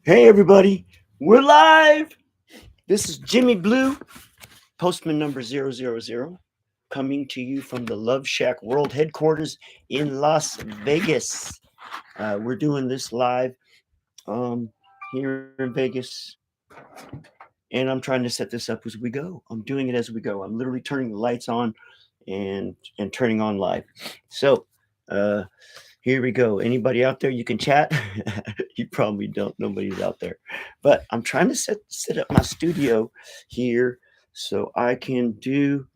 Hey everybody, we're live. This is Jimmy Blue, postman number 000, coming to you from the Love Shack World Headquarters in Las Vegas. We're doing this live here in Vegas, and I'm trying to set this up as we go. I'm doing it as we go. I'm literally turning the lights on and turning on live. So, uh, here we go. Anybody out there, you can chat. You probably don't. Nobody's out there. But I'm trying to set up my studio here so I can do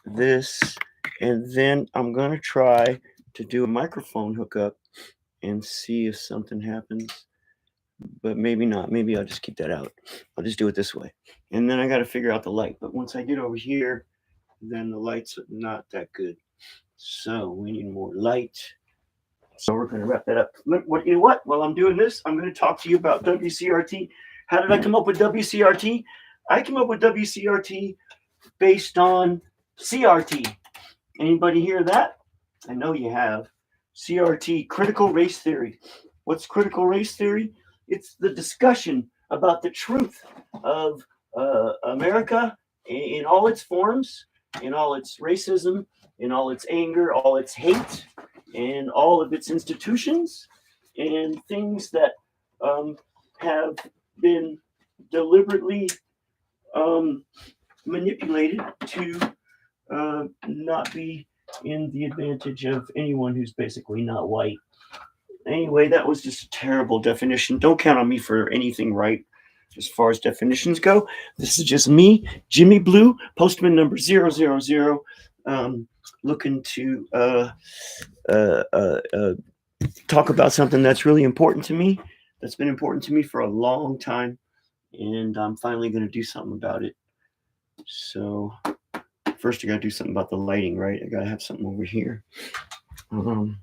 this. And then I'm going to try to do a microphone hookup and see if something happens. But maybe not. Maybe I'll just keep that out. I'll just do it this way. And then I got to figure out the light. But once I get over here, then the light's not that good. So we need more light. So we're going to wrap that up. What you know what? While I'm doing this, I'm going to talk to you about WCRT. How did I come up with WCRT? I came up with WCRT based on CRT. Anybody hear that? I know you have. CRT, critical race theory. What's critical race theory? It's the discussion about the truth of America in all its forms, in all its racism, in all its anger, all its hate, and all of its institutions, and things that have been deliberately um, manipulated to not be in the advantage of anyone who's basically not white. Anyway, that was just a terrible definition. Don't count on me for anything right as far as definitions go. This is just me, Jimmy Blue, postman number 000, looking to uh, uh, uh, talk about something that's really important to me, that's been important to me for a long time, and I'm finally going to do something about it. So, first, I got to do something about the lighting, right? I got to have something over here. Um,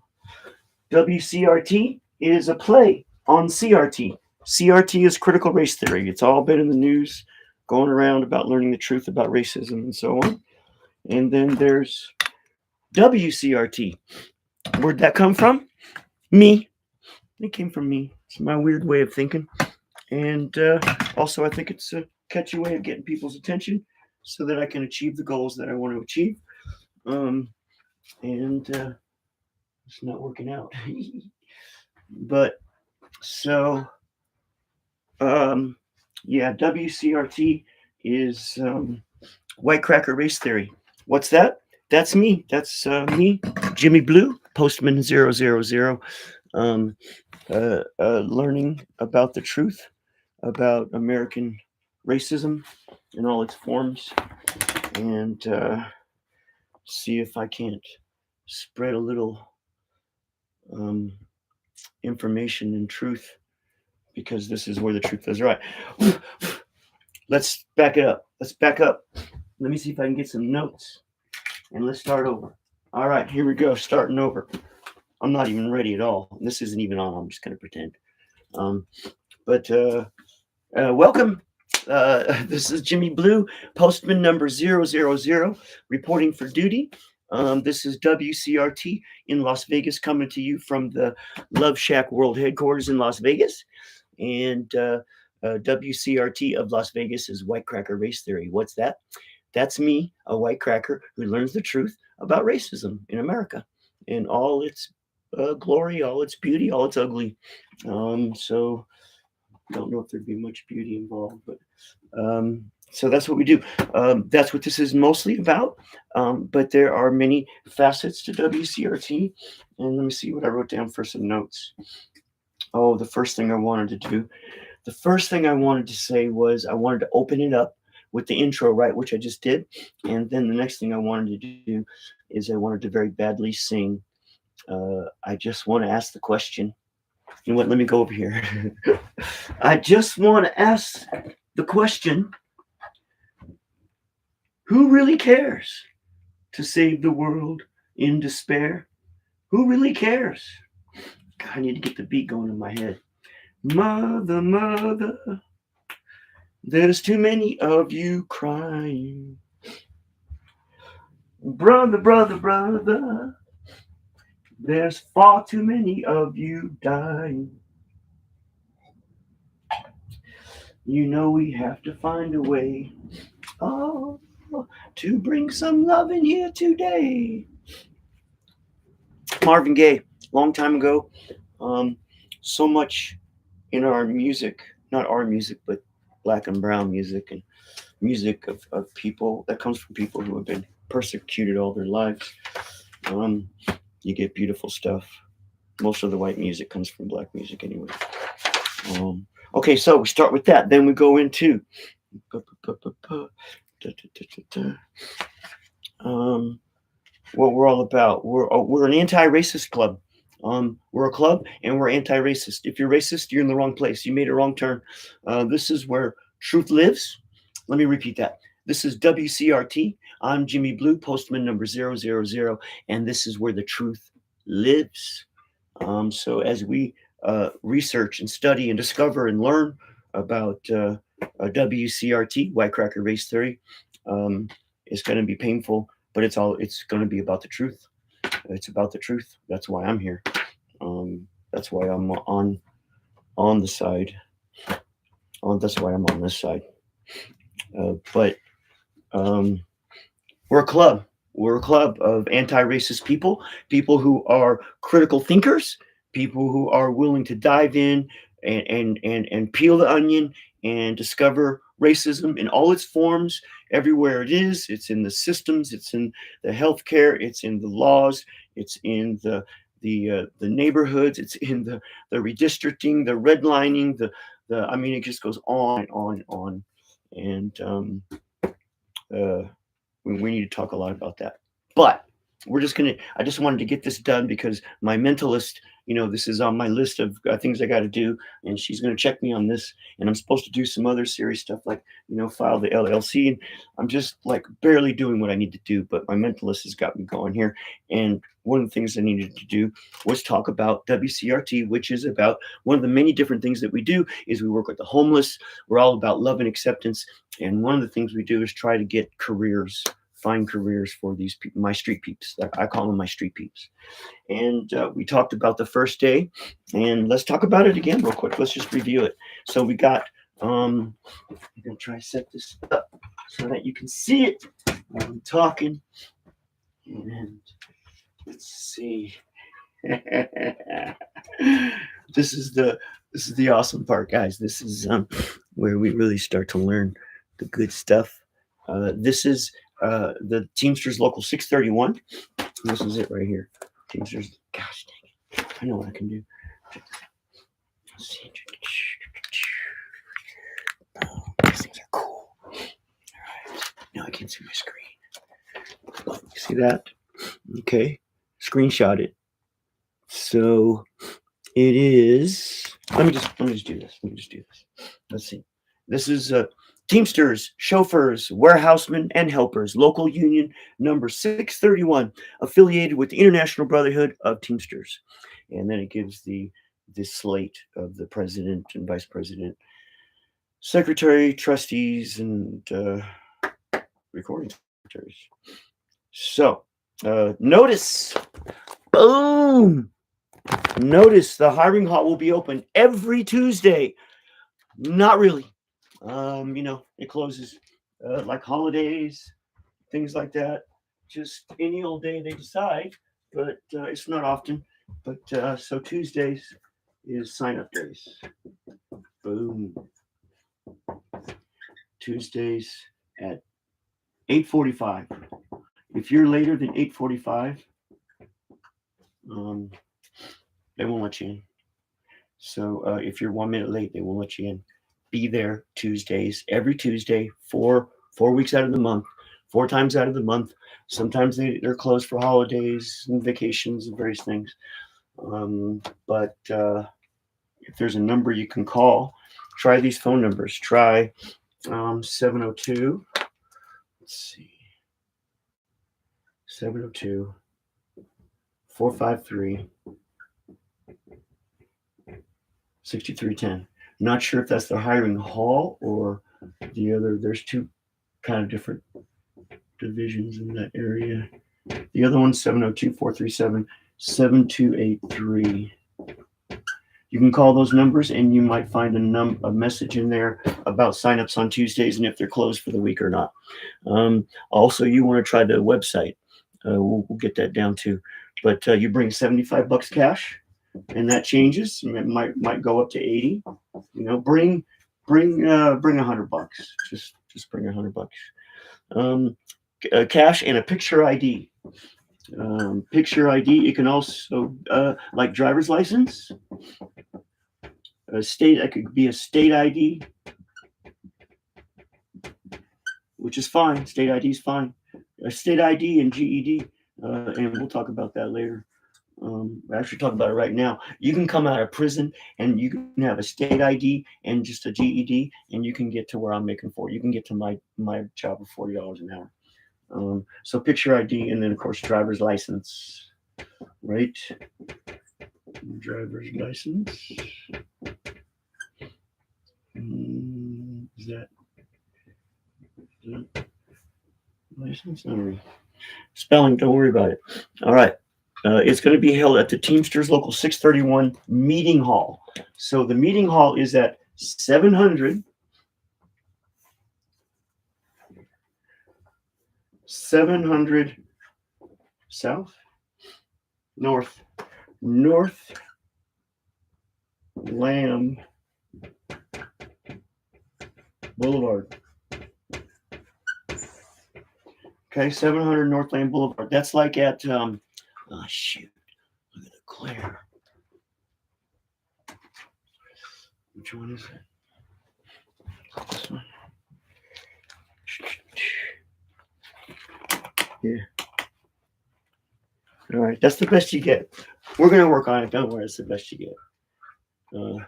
WCRT is a play on CRT. CRT is critical race theory. It's all been in the news, going around about learning the truth about racism and so on. And then there's WCRT. Where'd that come from? Me. It came from me. It's my weird way of thinking. And also, I think it's a catchy way of getting people's attention so that I can achieve the goals that I want to achieve. Um, and it's not working out. But so, um, yeah, WCRT is white cracker race theory. What's that? That's me. That's me, Jimmy Blue, postman 000, learning about the truth about American racism in all its forms, and see if I can't spread a little um, information and truth, because this is where the truth is. All right, let's back it up. Let's back up. Let me see if I can get some notes, and let's start over. All right, here we go. Starting over. I'm not even ready at all. This isn't even on. I'm just going to pretend. Um, but welcome. This is Jimmy Blue, postman number 000, reporting for duty. This is WCRT in Las Vegas, coming to you from the Love Shack World Headquarters in Las Vegas. And WCRT of Las Vegas is White Cracker Race Theory. What's that? That's me, a white cracker who learns the truth about racism in America in all its glory, all its beauty, all its ugly. So don't know if there'd be much beauty involved, but so that's what we do. That's what this is mostly about. But there are many facets to WCRT. And let me see what I wrote down for some notes. Oh, the first thing I wanted to do, the first thing I wanted to say was I wanted to open it up with the intro, right, which I just did. And then the next thing I wanted to do is I wanted to very badly sing. I just want to ask the question. You know what? Let me go over here. I just want to ask the question, who really cares to save the world in despair? Who really cares? God, I need to get the beat going in my head. Mother, mother, there's too many of you crying. Brother, brother, brother, there's far too many of you dying. You know we have to find a way, oh, to bring some love in here today. Marvin Gaye, long time ago. Um, so much in our music, not our music, but black and brown music and music of people that comes from people who have been persecuted all their lives. Um, you get beautiful stuff. Most of the white music comes from black music anyway. Um, okay, so we start with that. Then we go into um, what we're all about. We're an anti-racist club. We're a club and we're anti-racist. If you're racist, you're in the wrong place. You made a wrong turn. This is where truth lives. Let me repeat that. This is WCRT. I'm Jimmy Blue, postman number 000, and this is where the truth lives. So as we research and study and discover and learn about WCRT, White Cracker Race Theory, it's going to be painful, but it's going to be about the truth. It's about the truth. That's why I'm here. That's why I'm on the side. That's why I'm on this side. But we're a club. We're a club of anti-racist people, people who are critical thinkers, people who are willing to dive in and peel the onion and discover racism in all its forms, everywhere it is. It's in the systems, it's in the healthcare, it's in the laws, it's in the neighborhoods, it's in the redistricting, the redlining, the I mean, it just goes on and on and on. And uh, we need to talk a lot about that. But I just wanted to get this done because my mentalist, this is on my list of things I got to do. And she's going to check me on this. And I'm supposed to do some other serious stuff like, file the LLC. And I'm just like barely doing what I need to do. But my mentalist has got me going here. And one of the things I needed to do was talk about WCRT, which is about one of the many different things that we do is we work with the homeless. We're all about love and acceptance. And one of the things we do is try to get careers, find careers for these people, my street peeps. I call them my street peeps. And we talked about the first day, and let's talk about it again real quick. Let's just review it. So we got, I'm gonna try to set this up so that you can see it while I'm talking. And let's see. This is the awesome part, guys. This is where we really start to learn the good stuff. This is the Teamsters Local 631. This is it right here. Teamsters. Gosh dang it. I know what I can do. Let's see. Oh, these things are cool. All right. Now I can't see my screen. See that? Okay. Screenshot it. So it is. Let me just do this. Let's see. This is Teamsters, chauffeurs, warehousemen, and helpers, local union number 631, affiliated with the International Brotherhood of Teamsters. And then it gives the slate of the president and vice president, secretary, trustees, and recording secretaries. So, notice, boom! Notice the hiring hall will be open every Tuesday. Not really. It closes like holidays, things like that. Just any old day they decide, but it's not often. But so Tuesdays is sign up days. Boom. Tuesdays at 8:45. If you're later than 8:45, they won't let you in. So if you're 1 minute late, they won't let you in. Be there Tuesdays, every Tuesday, four weeks out of the month, 4 times out of the month. Sometimes they're closed for holidays and vacations and various things. But if there's a number you can call, try these phone numbers. Try 702. Let's see. 702 453 6310. Not sure if that's the hiring hall or the other. There's 2 kind of different divisions in that area. The other one's 702 437 7283. You can call those numbers, and you might find a message in there about signups on Tuesdays and if they're closed for the week or not. Also, you want to try the website. We'll get that down too. But you bring $75 cash, and that changes. It might go up to 80. You know, bring $100. Just bring $100. Cash and a picture ID. Picture ID. It can also like driver's license. A state. That could be a state ID, which is fine. State ID is fine. A state ID and GED, and we'll talk about that later. We're actually talking about it right now. You can come out of prison and you can have a state ID and just a GED, and you can get to where I'm making for. You can get to my job of $40 an hour. So picture ID, and then of course driver's license, right? Driver's license. Is that license? No. Spelling, don't worry about it. All right. It's going to be held at the Teamsters Local 631 Meeting Hall. So the meeting hall is at 700 South North Lamb Boulevard. Okay, 700 North Lamb Boulevard. That's like at oh shoot, look at the glare. Which one is it? This one. Yeah. All right, that's the best you get. We're gonna work on it. Don't worry, it's the best you get. God,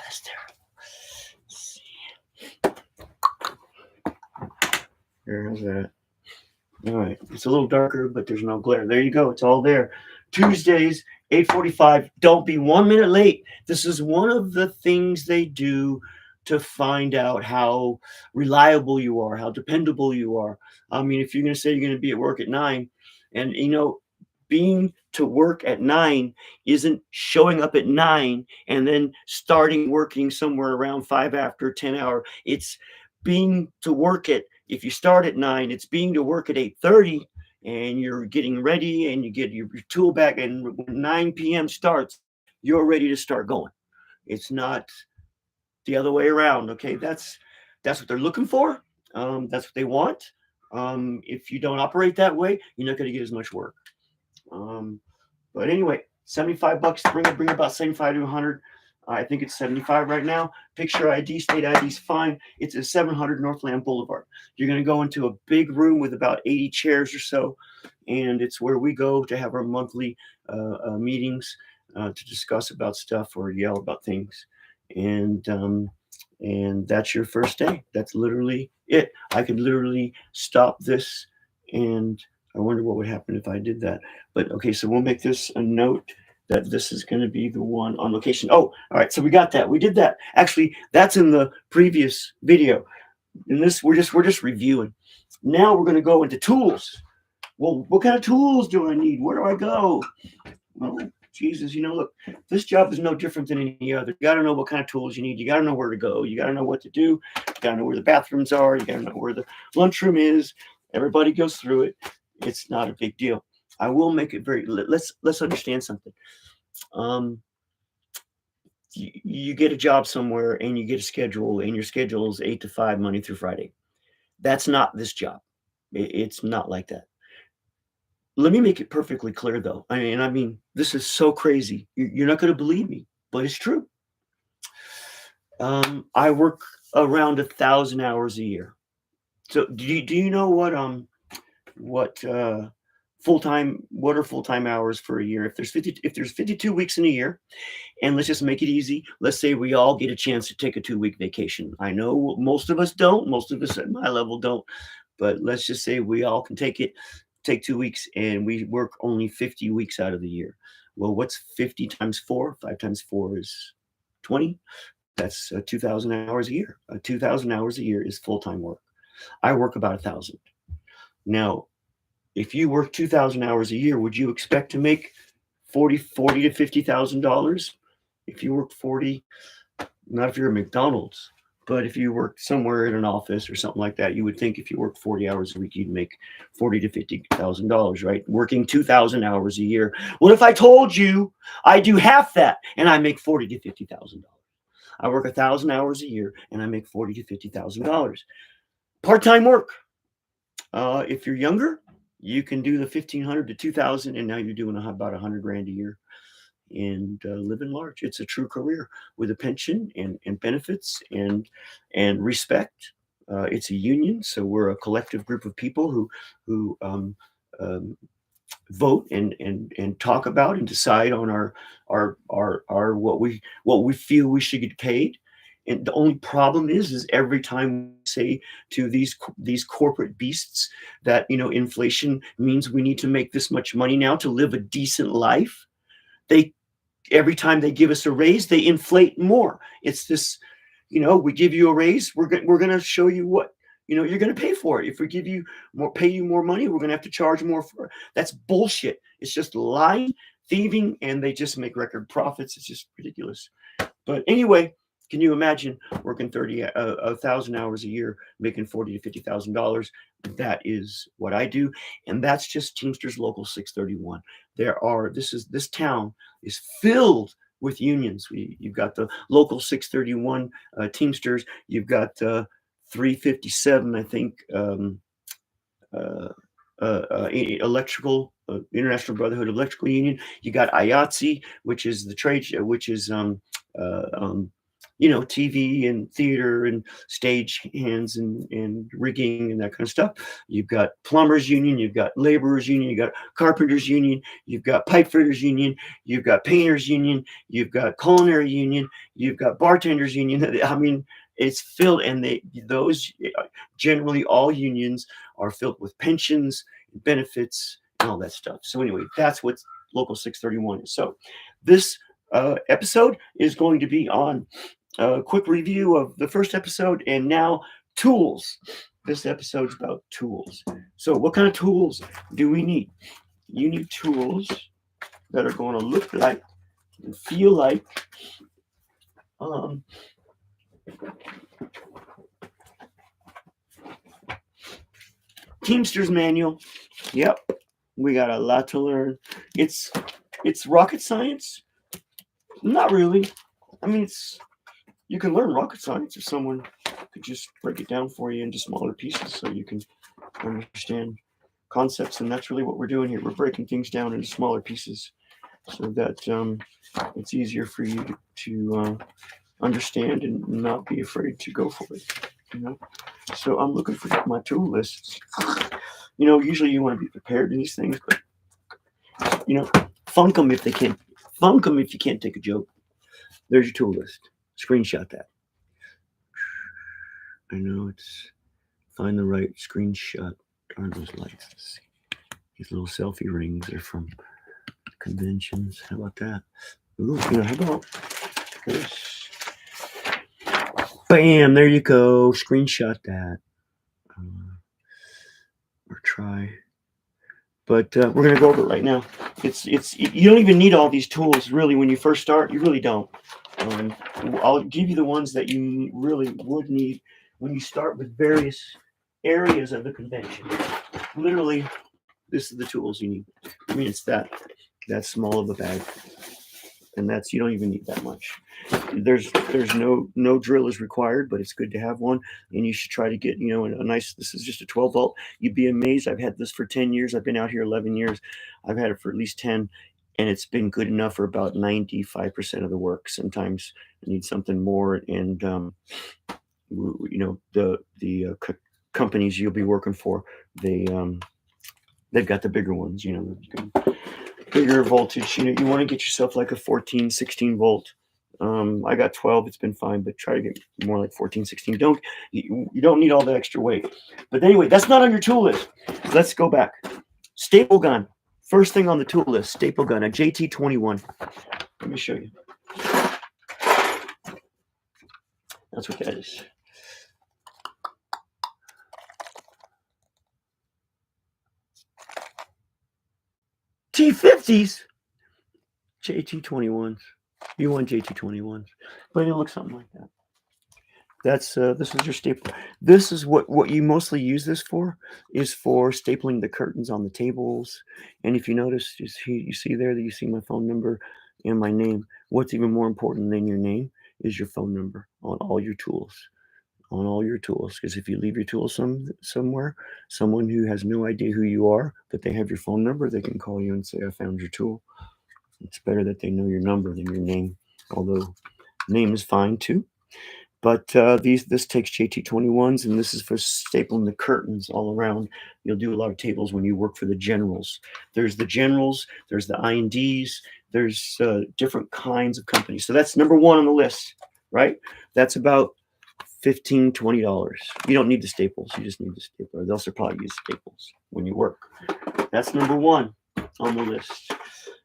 that's terrible. Let's see. There, how's that? All right, it's a little darker, but there's no glare. There you go. It's all there. Tuesdays, 8:45. Don't be 1 minute late. This is one of the things they do to find out how reliable you are, how dependable you are. I mean, if you're going to say you're going to be at work at 9, and being to work at 9 isn't showing up at 9 and then starting working somewhere around 5 after 10 hour. It's being to work at, if you start at 9, it's being to work at 8:30, and you're getting ready and you get your tool back, and when 9 p.m. starts, you're ready to start going. It's not the other way around. Okay, that's what they're looking for. That's what they want. If you don't operate that way, you're not going to get as much work. But anyway, $75. Bring about 75 to 100. I think it's 75 right now. Picture ID, state ID is fine. It's at 700 North Lamb Boulevard. You're going to go into a big room with about 80 chairs or so, and it's where we go to have our monthly meetings to discuss about stuff or yell about things. And that's your first day. That's literally it. I could literally stop this, and I wonder what would happen if I did that. But okay, so we'll make this a note that this is going to be the one on location. Oh, all right. So we got that. We did that. Actually, that's in the previous video. In this, we're just reviewing. Now we're going to go into tools. Well, what kind of tools do I need? Where do I go? Oh, Jesus, look, this job is no different than any other. You got to know what kind of tools you need. You got to know where to go. You got to know what to do. You got to know where the bathrooms are. You got to know where the lunchroom is. Everybody goes through it. It's not a big deal. I will make it very. Let's understand something. You get a job somewhere and you get a schedule, and your schedule is 8 to 5 Monday through Friday. That's not this job. It's not like that. Let me make it perfectly clear, though. I mean, this is so crazy. You're not going to believe me, but it's true. I work around 1,000 hours a year. So do you know what what are full-time hours for a year? If there's 52 weeks in a year, and let's just make it easy. Let's say we all get a chance to take a 2-week vacation. I know most of us don't. Most of us at my level don't. But let's just say we all can take 2 weeks, and we work only 50 weeks out of the year. Well, what's 50 times 4? 5 times 4 is 20. That's 2,000 hours a year. 2,000 hours a year is full-time work. I work about 1,000. Now, if you work 2,000 hours a year, would you expect to make $40 to $50,000? If you work 40, not if you're at McDonald's, but if you work somewhere in an office or something like that, you would think if you work 40 hours a week, you'd make $40,000 to $50,000, right? Working 2,000 hours a year. What if I told you I do half that and I make $40,000 to $50,000? I work 1,000 hours a year and I make $40,000 to $50,000. Part-time work. If you're younger, you can do the 1,500 to 2,000, and now you're doing about 100 grand a year and living large. It's a true career with a pension and benefits and respect. It's a union, so we're a collective group of people who um, vote and talk about and decide on our what we feel we should get paid. And the only problem is every time we say to these corporate beasts that inflation means we need to make this much money now to live a decent life, they every time they give us a raise, they inflate more. It's this, we give you a raise, we're going to show you what, you're going to pay for it. If we pay you more money, we're going to have to charge more for it. That's bullshit. It's just lying, thieving, and they just make record profits. It's just ridiculous. But anyway, can you imagine working 1,000 hours a year, making $40,000 to $50,000? That is what I do, and that's just Teamsters Local 631. This town is filled with unions. You've got the Local 631 Teamsters. You've got 357, I think. Uh, Electrical International Brotherhood of Electrical Union. You got IATSE, which is the trade, which is uh, um, TV and theater and stage hands and rigging and that kind of stuff. You've got plumbers union, you've got laborers union, you've got carpenters union, you've got pipe fitters union, you've got painters union, you've got culinary union, you've got bartenders union. I mean, it's filled, and those generally all unions are filled with pensions, benefits, and all that stuff. So anyway, that's what Local 631 is. So this episode is going to be on a quick review of the first episode, and now tools. This episode's about tools. So what kind of tools do we need? You need tools that are going to look like and feel like Teamsters manual. Yep, we got a lot to learn. It's rocket science. Not really. I mean, you can learn rocket science if someone could just break it down for you into smaller pieces so you can understand concepts. And that's really what we're doing here. We're breaking things down into smaller pieces so that it's easier for you to understand and not be afraid to go for it. So I'm looking for my tool lists. Usually you want to be prepared in these things, but funk them if they can't. Funk them if you can't take a joke. There's your tool list. Screenshot that. I know it's find the right screenshot. Darn those lights. These little selfie rings are from conventions. How about that? Ooh, how about this? Bam! There you go. Screenshot that. Or try. But we're gonna go over it right now. You don't even need all these tools really when you first start. You really don't. I'll give you the ones that you really would need when you start with various areas of the convention. Literally, this is the tools you need. I mean, it's that small of a bag, and you don't even need that much. There's no drill is required, but it's good to have one, and you should try to get a nice. This is just a 12 volt. You'd be amazed. I've had this for 10 years. I've been out here 11 years. I've had it for at least 10, and it's been good enough for about 95% of the work. Sometimes I need something more, and the companies you'll be working for, they've got the bigger ones. Bigger voltage. You want to get yourself like a 14, 16 volt. I got 12. It's been fine, but try to get more like 14, 16. You don't need all the extra weight. But anyway, that's not on your tool list. Let's go back. Staple gun. First thing on the tool list, staple gun, a JT21. Let me show you. That's what that is. T50s. JT21s. You want JT21s, but it looks something like that. That's this is your staple. This is what you mostly use this for, is for stapling the curtains on the tables. And if you notice, you see there that you see my phone number and my name. What's even more important than your name is your phone number on all your tools. On all your tools, because if you leave your tools somewhere, someone who has no idea who you are, but they have your phone number, they can call you and say, "I found your tool." It's better that they know your number than your name, although name is fine too. But this takes JT21s, and this is for stapling the curtains all around. You'll do a lot of tables when you work for the generals. There's the generals, there's the I&Ds, there's different kinds of companies. So that's number one on the list, right? That's about $15-20. You don't need the staples, you just need the stapler. They'll probably use staples when you work. That's number one on the list.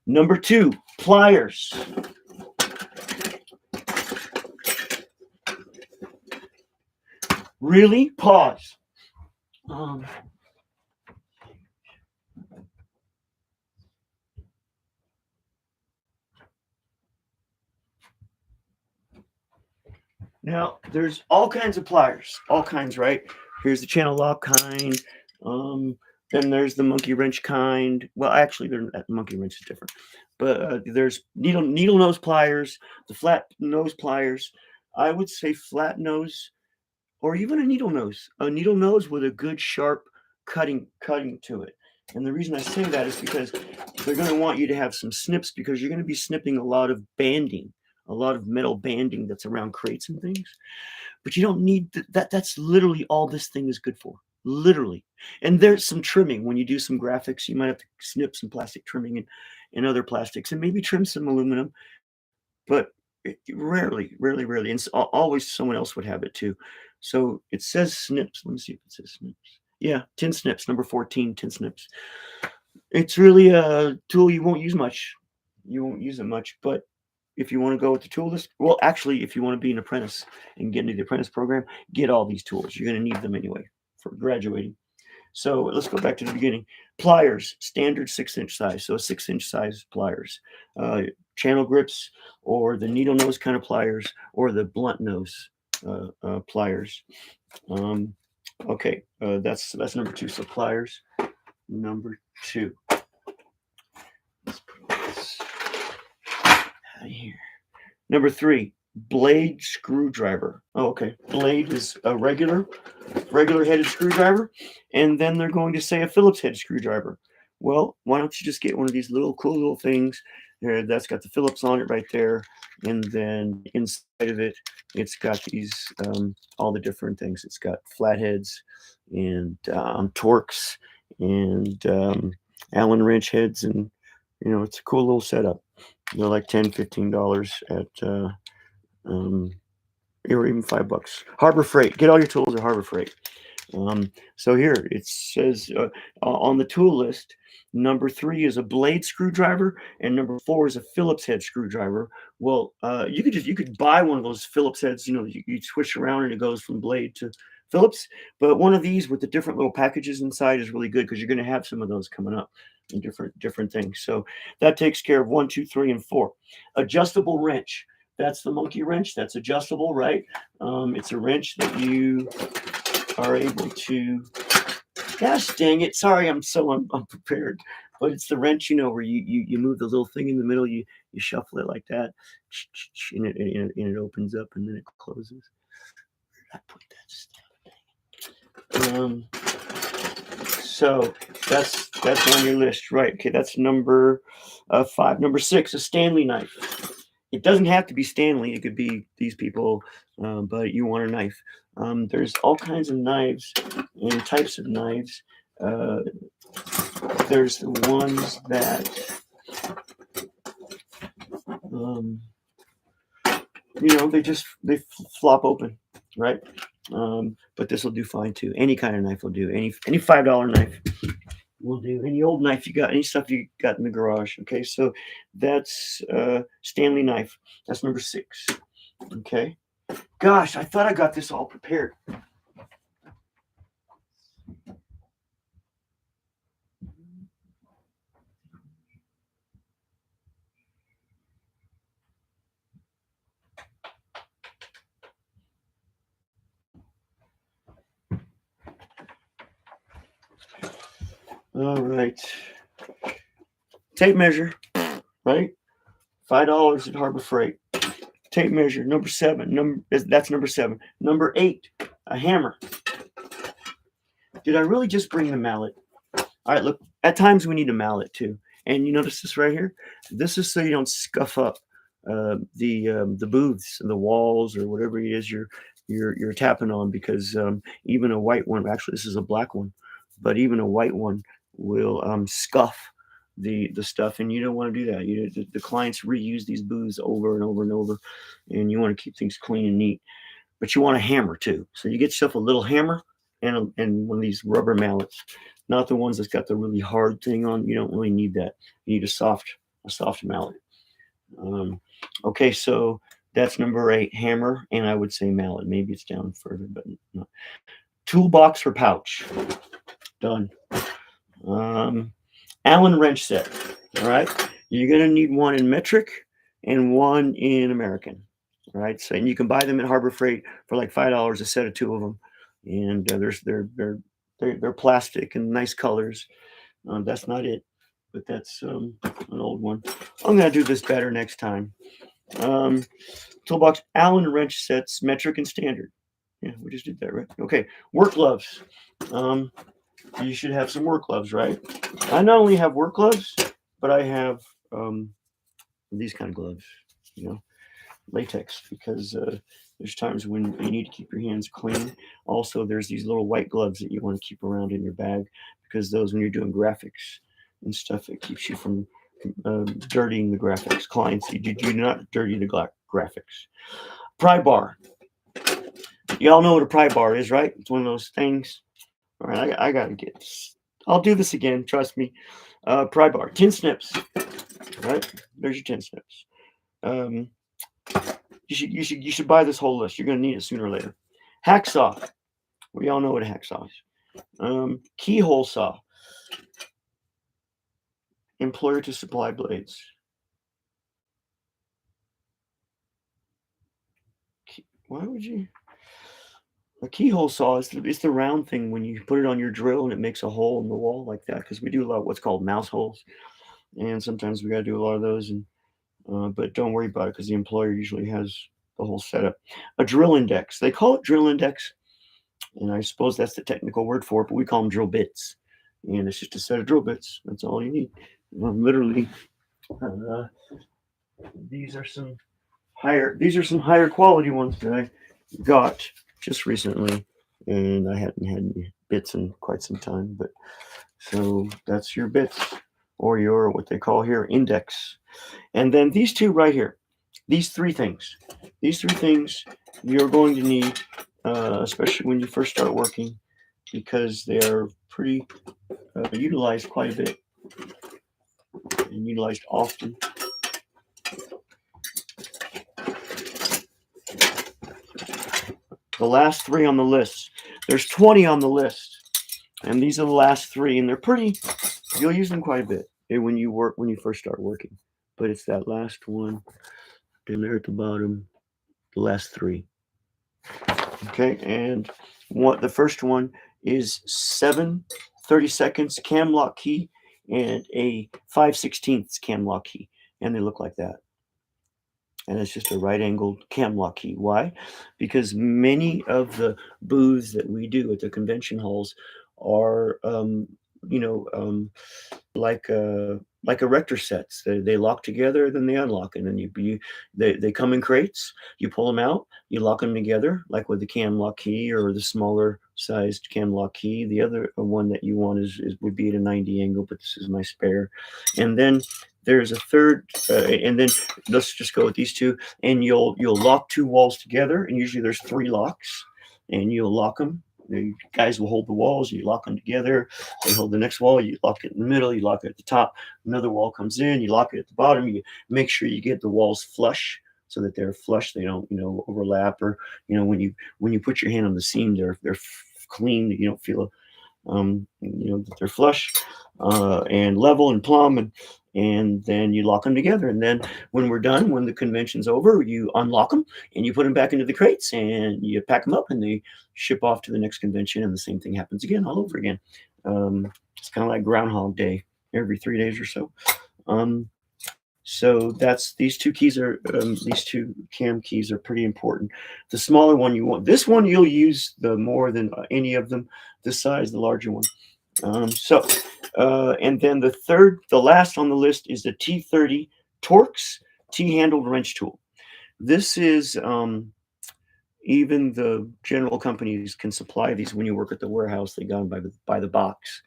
Number two, pliers. Really? Pause. Now, there's all kinds of pliers, all kinds, right? Here's the channel lock kind. Then there's the monkey wrench kind. Well, actually, that monkey wrench is different. But there's needle nose pliers, the flat nose pliers. I would say flat nose, or even a needle nose. A needle nose with a good sharp cutting to it. And the reason I say that is because they're going to want you to have some snips, because you're going to be snipping a lot of banding, a lot of metal banding that's around crates and things. But you don't need that. That's literally all this thing is good for. Literally. And there's some trimming. When you do some graphics, you might have to snip some plastic trimming and other plastics, and maybe trim some aluminum. But rarely, rarely, and always someone else would have it too. So it says snips. Let me see if it says snips. Yeah, 10 snips, number 14, 10 snips. It's really a tool you won't use much. You won't use it much, but if you want to go with the tool list, well, actually, if you want to be an apprentice and get into the apprentice program, get all these tools. You're going to need them anyway for graduating. So let's go back to the beginning. Pliers, standard 6-inch size. So 6-inch size pliers. Channel grips, or the needle nose kind of pliers, or the blunt nose pliers. Okay, that's number two. So pliers, number two. Let's put all this out of here. Number three, blade screwdriver. Oh, okay. Blade is a regular headed screwdriver, and then they're going to say a Phillips head screwdriver. Well, why don't you just get one of these cool little things there that's got the Phillips on it right there, and then inside of it, it's got these all the different things. It's got flatheads and Torx and Allen wrench heads, and it's a cool little setup. They're like $10-15 at or even $5. Harbor Freight. Get all your tools at Harbor Freight. So here it says on the tool list, number 3 is a blade screwdriver, and number 4 is a Phillips head screwdriver. Well, you could buy one of those Phillips heads. You switch around and it goes from blade to Phillips. But one of these with the different little packages inside is really good, because you're going to have some of those coming up in different things. So that takes care of 1, 2, 3, and 4. Adjustable wrench. That's the monkey wrench. That's adjustable, right? It's a wrench that you are able to. Gosh dang it! Sorry, I'm so unprepared. But it's the wrench, where you move the little thing in the middle. You shuffle it like that, and it opens up and then it closes. Where did I put that stuff? So that's on your list, right? Okay, that's number 5. Number 6, a Stanley knife. It doesn't have to be Stanley. It could be these people, but you want a knife. There's all kinds of knives and types of knives. There's the ones that, they flop open, right? But this will do fine too. Any kind of knife will do. Any $5 knife will do. Any old knife you got, any stuff you got in the garage. Okay, so that's Stanley knife. That's number 6. Okay. Gosh, I thought I got this all prepared. All right. Tape measure, right? $5 at Harbor Freight. Tape measure, number 7. That's number 7. Number 8, a hammer. Did I really just bring the mallet? All right, look, at times we need a mallet too. And you notice this right here? This is so you don't scuff up the booths and the walls or whatever it is you're tapping on, because even a white one, actually this is a black one, but even a white one will scuff the stuff, and you don't want to do that. The clients reuse these booths over and over and over, and you want to keep things clean and neat. But you want a hammer too, so you get yourself a little hammer and one of these rubber mallets, not the ones that's got the really hard thing on. You don't really need that. You need a soft mallet. Um, okay, so that's number 8, hammer, and I would say mallet. Maybe it's down further, but no. Toolbox or pouch. Done. Um, Allen wrench set. All right, you're gonna need one in metric and one in American. All right, so and you can buy them at Harbor Freight for like $5 a set of 2 of them, and they're plastic and nice colors. That's not it, but that's an old one. I'm gonna do this better next time. Um, Toolbox Allen wrench sets, metric and standard. Yeah, we just did that, right? Okay, work gloves. Um, you should have some work gloves, right? I not only have work gloves, but I have these kind of gloves, you know, latex, because there's times when you need to keep your hands clean. Also, there's these little white gloves that you want to keep around in your bag, because those, when you're doing graphics and stuff, it keeps you from dirtying the graphics. Clients, you do not dirty the graphics. Pry bar. Y'all know what a pry bar is, right? It's one of those things. All right, I gotta get this. I'll do this again. Trust me. Pry bar, tin snips. Right, there's your tin snips. Um, you should buy this whole list. You're gonna need it sooner or later. Hacksaw. We all know what a hacksaw is. Keyhole saw. Employer to supply blades. Why would you? A keyhole saw is the round thing when you put it on your drill and it makes a hole in the wall like that. Because we do a lot of what's called mouse holes, and sometimes we got to do a lot of those. And but don't worry about it, because the employer usually has the whole setup. A drill index. They call it drill index, and I suppose that's the technical word for it, but we call them drill bits. And it's just a set of drill bits. That's all you need. Literally, uh, these are some higher quality ones that I got just recently, and I hadn't had any bits in quite some time. But so that's your bits, or your what they call here index. And then these two right here, these three things you're going to need, especially when you first start working, because they are pretty utilized quite a bit and utilized often. The last 3 on the list. There's 20 on the list, and these are the last 3, and they're pretty. You'll use them quite a bit when you first start working. But it's that last one down there at the bottom. The last 3. Okay, and the first one is 7 30-seconds cam lock key and a 5/16 cam lock key, and they look like that. And it's just a right angled cam lock key. Why? Because many of the booths that we do at the convention halls are, you know, like erector sets. They lock together, then they unlock, and then they come in crates. You pull them out, you lock them together, like with the cam lock key or the smaller sized cam lock key. The other one that you want is would be at a 90 angle, but this is my spare. And then there's a third, and then let's just go with these 2, and you'll lock 2 walls together, and usually there's 3 locks, and you'll lock them. The guys will hold the walls, you lock them together. They hold the next wall, you lock it in the middle, you lock it at the top. Another wall comes in, you lock it at the bottom. You make sure you get the walls flush so that they're flush. They don't, overlap, or when you put your hand on the seam, they're clean. You don't feel that they're flush and level and plumb, and then you lock them together. And then when we're done, when the convention's over, you unlock them and you put them back into the crates and you pack them up, and they ship off to the next convention, and the same thing happens again all over again. It's kind of like Groundhog Day every 3 days or so. Um, so that's these two keys are these two cam keys are pretty important. The smaller one you want. This one you'll use the more than any of them. This size, the larger one. And then the last on the list is the T30 Torx T-handled wrench tool. This is even the general companies can supply these when you work at the warehouse. They got them by the box.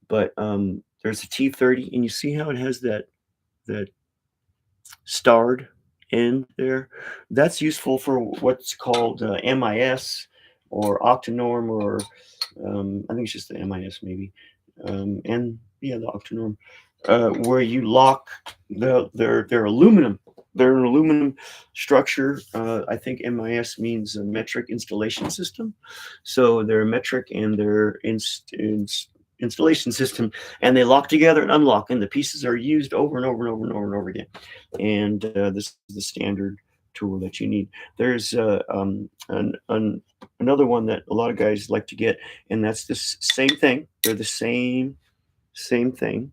But there's a T30, and you see how it has that starred end there. That's useful for what's called MIS or Octanorm, or I think it's just the MIS maybe, and yeah, the Octanorm, where you lock they're aluminum. They're an aluminum structure. I think MIS means a metric installation system. So they're metric and they're installation system, and they lock together and unlock, and the pieces are used over and over and over and over and over again. And this is the standard tool that you need. There's another one that a lot of guys like to get, and that's this same thing. They're the same thing.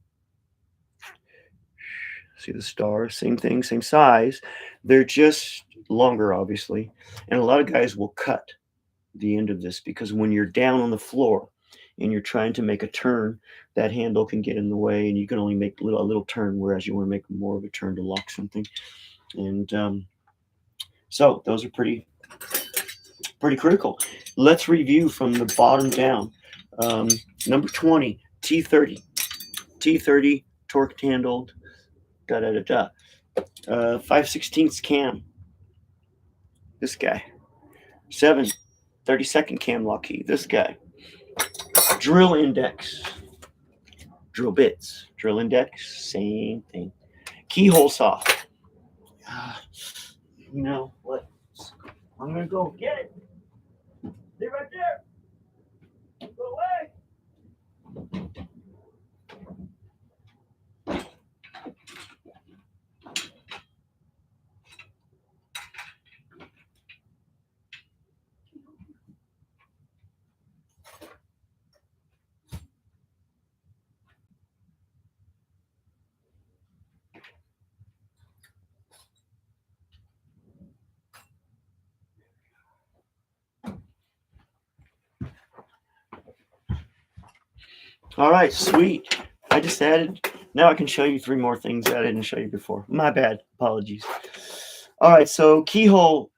See the star, same thing, same size. They're just longer, obviously. And a lot of guys will cut the end of this because when you're down on the floor and you're trying to make a turn, that handle can get in the way, and you can only make a little turn, whereas you want to make more of a turn to lock something. And so those are pretty critical. Let's review from the bottom down. Number 20, T30 torque handled, da da da da. 5/16 cam, this guy. 7 32nd cam lock key, this guy. Drill index, drill bits, drill index, same thing. Keyhole saw. You know what? I'm gonna go get it. Stay right there. Go away. All right, sweet. I just added. Now I can show you 3 more things that I didn't show you before. My bad. Apologies. All right, so keyhole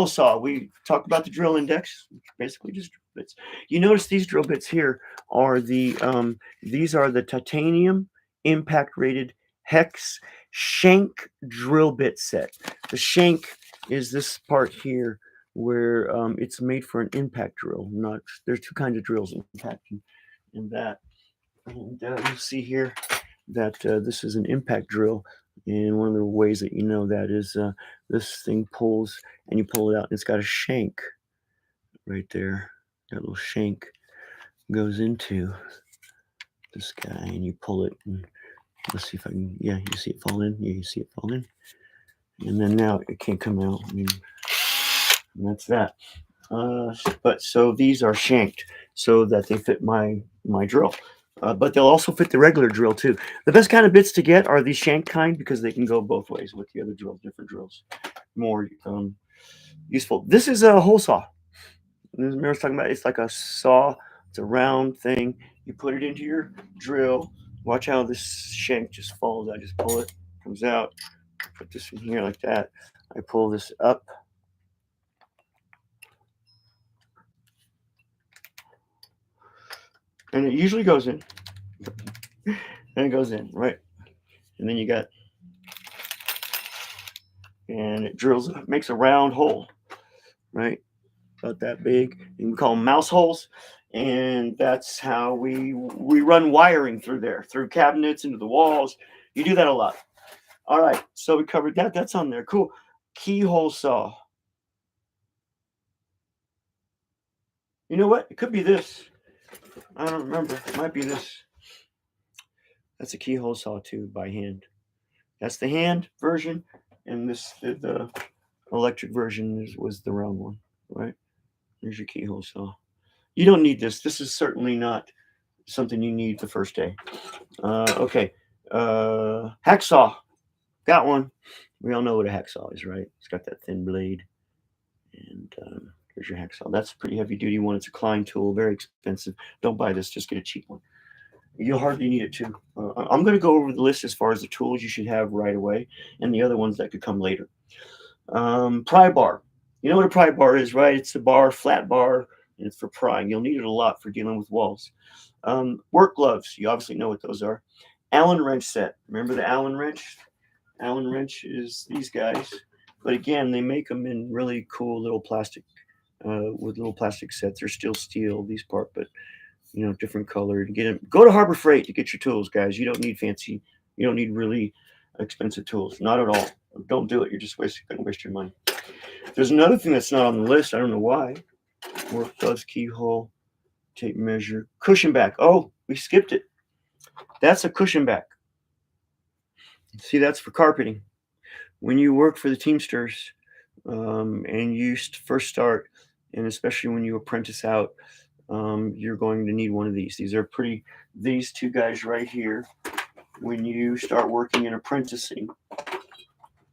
saw. We talked about the drill index, basically just drill bits. You notice these drill bits here are these are the titanium impact rated hex shank drill bit set. The shank is this part here where it's made for an impact drill. Not there's 2 kinds of drills, impact and that. And you'll see here that this is an impact drill. And one of the ways that you know that is this thing pulls and you pull it out, and it's got a shank right there. That little shank goes into this guy, and you pull it. And let's see if I can. Yeah, you see it fall in. Yeah, you see it fall in. And then now it can't come out. I mean, and that's that. But so these are shanked so that they fit my drill. But they'll also fit the regular drill too. The best kind of bits to get are these shank kind because they can go both ways with the other drills, different drills. More useful. This is a hole saw. Remember I was talking about it's like a saw. It's a round thing. You put it into your drill. Watch how this shank just falls. I just pull it, comes out. Put this in here like that. I pull this up. And it usually goes in. And it goes in, right? And then you got, and it drills, makes a round hole, right? About that big. And we call them mouse holes. And that's how we run wiring through there, through cabinets, into the walls. You do that a lot. All right, so we covered that. That's on there. Cool. Keyhole saw. You know what? It could be this. I don't remember. It might be this. That's a keyhole saw too, by hand. That's the hand version, and this the electric version was the round one, right? There's your keyhole saw. You don't need this. This is certainly not something you need the first day. Okay. Hacksaw. Got one. We all know what a hacksaw is, right? It's got that thin blade. And here's your hacksaw. That's a pretty heavy duty one. It's a Klein tool, very expensive. Don't buy this, just get a cheap one. You'll hardly need it too. I'm going to go over the list as far as the tools you should have right away and the other ones that could come later. Pry bar. You know what a pry bar is, right? It's a bar, flat bar, and it's for prying. You'll need it a lot for dealing with walls. Work gloves. You obviously know what those are. Allen wrench set. Remember the Allen wrench? Allen wrench is these guys. But again, they make them in really cool little plastic, with little plastic sets. They're still steel, these part, but different color to get them. Go to Harbor Freight to get your tools, guys. You don't need fancy. You don't need really expensive tools. Not at all. Don't do it. You're just going to waste your money. There's another thing that's not on the list. I don't know why. Work gloves, keyhole, tape measure, cushion back. Oh, we skipped it. That's a cushion back. See, that's for carpeting. When you work for the Teamsters, and you first start, and especially when you apprentice out, you're going to need one of these. These two guys right here, when you start working and apprenticing,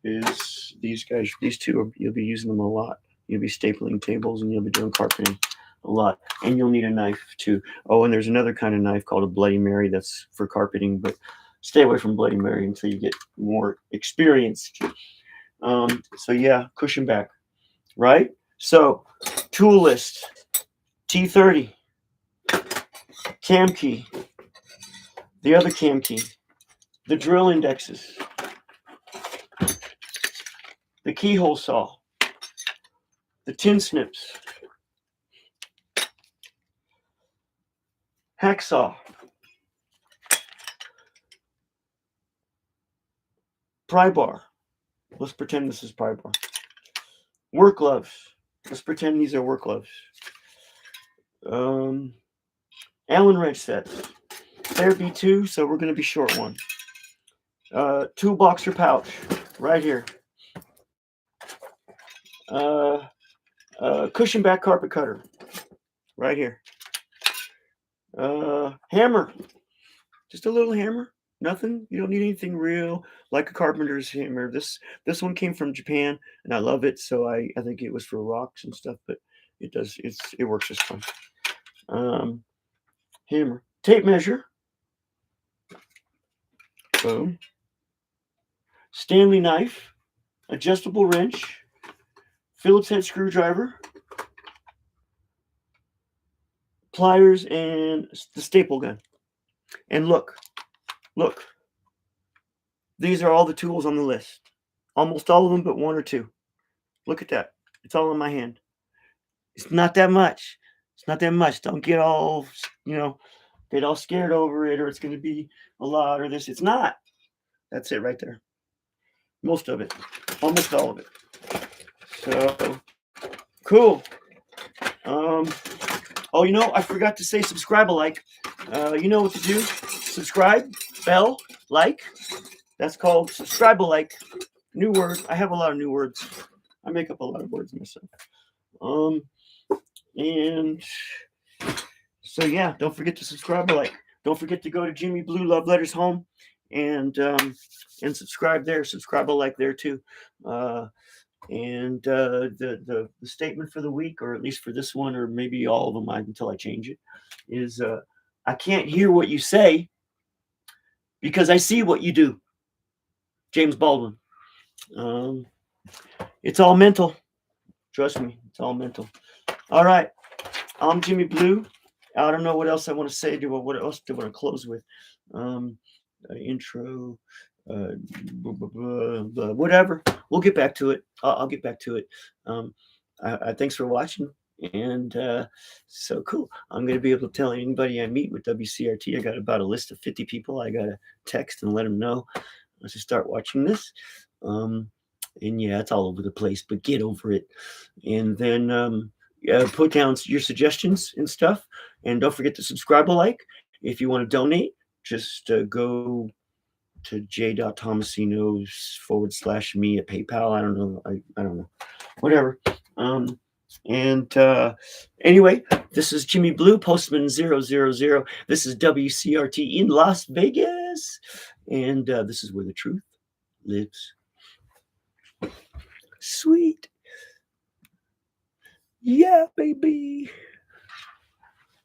is these guys. These two, you'll be using them a lot. You'll be stapling tables and you'll be doing carpeting a lot. And you'll need a knife too. Oh, and there's another kind of knife called a Bloody Mary that's for carpeting, but stay away from Bloody Mary until you get more experienced. So yeah, cushion back, right? So tool list, T30, cam key, the other cam key, the drill indexes, the keyhole saw, the tin snips, hacksaw, pry bar. Let's pretend this is pry bar. Work gloves. Let's pretend these are work gloves. Allen wrench sets. There'd be two, so we're going to be short one. Toolbox or pouch, right here. Cushion back carpet cutter, right here. Hammer, just a little hammer. Nothing. You don't need anything real like a carpenter's hammer. This one came from Japan, and I love it. So I think it was for rocks and stuff, but it works just fine. Hammer, tape measure. Boom. Stanley knife, adjustable wrench, Phillips head screwdriver, pliers, and the staple gun. And look, these are all the tools on the list. Almost all of them, but one or two. Look at that. It's all in my hand. It's not that much. It's not that much. Don't get all, get all scared over it, or it's going to be a lot, or this. It's not. That's it right there. Most of it. Almost all of it. So, cool. I forgot to say subscribe alike. You know what to do. Subscribe, bell, like. That's called subscribe alike. New word. I have a lot of new words. I make up a lot of words myself. And so yeah, don't forget to subscribe alike. Don't forget to go to Jimmy Blue Love Letters Home and subscribe there. Subscribe alike there too. And the statement for the week, or at least for this one, or maybe all of them until I change it, is I can't hear what you say because I see what you do. James Baldwin. It's all mental. Trust me, it's all mental. All right. I'm Jimmy Blue. I don't know what else I want to say. What else do I want to close with? Intro. Whatever. We'll get back to it. I'll get back to it. Thanks for watching. And so cool. I'm going to be able to tell anybody I meet with WCRT. I got about a list of 50 people. I got to text and let them know to start watching this. And yeah, it's all over the place, but get over it. And then put down your suggestions and stuff. And don't forget to subscribe alike. If you want to donate, just go to j.tomasino /me at PayPal. I don't know. I don't know. Whatever. And anyway, this is Jimmy Blue, Postman 000. This is WCRT in Las Vegas. And this is where the truth lives. Sweet. Yeah, baby.